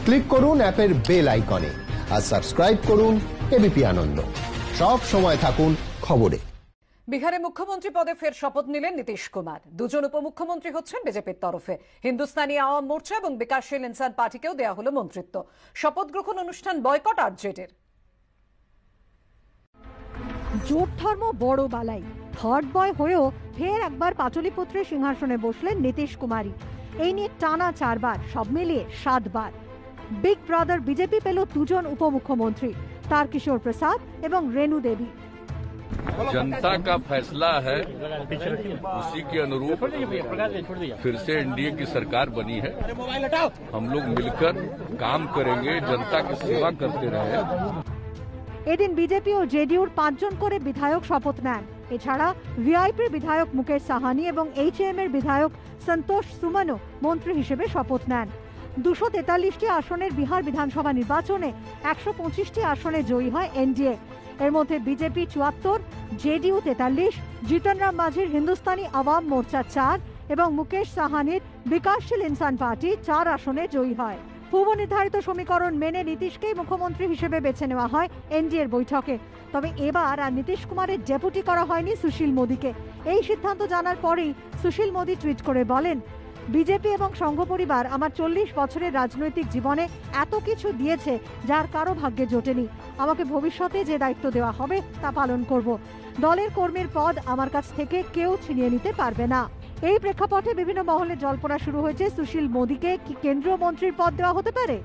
Click করুন অ্যাপের bell আইকনে আর সাবস্ক্রাইব করুন এবিপি আনন্দ। সব সময় থাকুন খবরে। বিহারে মুখ্যমন্ত্রী পদে ফের শপথ নিলেন নীতিশ কুমার। দুজন উপমুখ্যমন্ত্রী হচ্ছেন বিজেপির তরফে। হিন্দুস্তানি আওয়াম মোর্চা এবং বিকাশশীল ইনসান পার্টিকেও দেওয়া হলো মন্ত্রিত্ব। শপথ গ্রহণ অনুষ্ঠান বয়কট আরজেডির। জোট ধর্ম বড় বালাই, থার্ড বয় হয়েও ফের একবার পাটলিপুত্রের সিংহাসনে বসলেন নীতিশ কুমারই। এই নিয়ে টানা 4 বার, সব মিলিয়ে 7 বার। বিগ ব্রাদার বিজেপি পেল দুজন উপমুখ্যমন্ত্রী, तारकिशोर प्रसाद एवं रेणु देवी। जनता का फैसला है, उसी के अनुरूप फिर से एनडीए की सरकार बनी है। हम लोग मिलकर काम करेंगे, जनता की सेवा करते रहे। এদিন বিজেপি ও জেডিইউর 5 জন করে বিধায়ক শপথ নেন। এছাড়া ভিআইপির বিধায়ক মুকেশ সাহানি এবং এইচএম এর বিধায়ক সন্তোষ সুমনও মন্ত্রী হিসেবে শপথ নেন। 243টি আসনের বিহার বিধানসভা নির্বাচনে 125টি আসনে জয়ী হয় এনডিএ। এর মধ্যে বিজেপি 74, জেডিইউ 43, জিতন রাম মাঝির হিন্দুস্তানি আওয়াম মোর্চা 4 এবং মুকেশ সাহানির বিকাশশীল ইনসান পার্টি 4 আসনে জয়ী হয়। পূর্ব নির্ধারিত সমীকরণ মেনে নীতিশকেই মুখ্যমন্ত্রী হিসেবে বেছে নেওয়া হয় এনডিএর বৈঠকে। তবে এবার আর নীতিশ কুমারের ডেপুটি করা হয়নি সুশীল মোদীকে। এই সিদ্ধান্ত জানার পরেই সুশীল মোদী টুইট করে বলেন, বিজেপি এবং সংঘ পরিবার আমার 40 বছরের রাজনৈতিক জীবনে এত কিছু দিয়েছে যার কারো ভাগ্যে জোটেনি। আমাকে ভবিষ্যতে যে দায়িত্ব দেওয়া হবে তা পালন করব। দলের কর্মীর পদ আমার কাছ থেকে কেউ ছিনিয়ে নিতে পারবে না। এই প্রেক্ষাপটে বিভিন্ন মহলে জল্পনা শুরু হয়েছে, সুশীল মোদীকে কি কেন্দ্রীয় মন্ত্রীর পদ দেওয়া হতে পারে।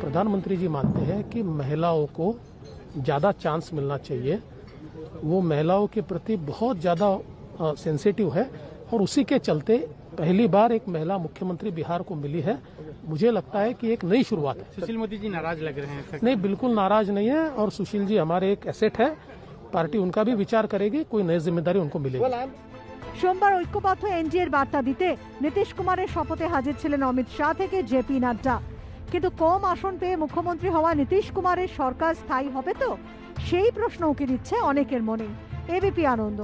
प्रधानमंत्री जी मानते हैं कि महिलाओं को ज्यादा चांस मिलना चाहिए। वो महिलाओं के प्रति बहुत ज्यादा सेंसिटिव है और उसी के चलते पहली बार एक महिला मुख्यमंत्री बिहार को मिली है। मुझे लगता है कि एक नई शुरुआत है। सुशील मोदी जी नाराज लग रहे हैं? नहीं, बिल्कुल नाराज नहीं है और सुशील जी हमारे एक एसेट है। पार्टी उनका भी विचार करेगी, कोई नई जिम्मेदारी उनको मिलेगी। সোমবার ঐক্যবদ্ধ এনডিএর বার্তা দিতে নীতিশ কুমারের শপথে হাজির ছিলেন অমিত শাহ থেকে জেপি নাড্ডা। কিন্তু কম আসন পেয়ে মুখ্যমন্ত্রী হওয়া নীতিশ কুমারের সরকার স্থায়ী হবে তো, সেই প্রশ্ন উকি দিচ্ছে অনেকের মনে। এবিপি আনন্দ।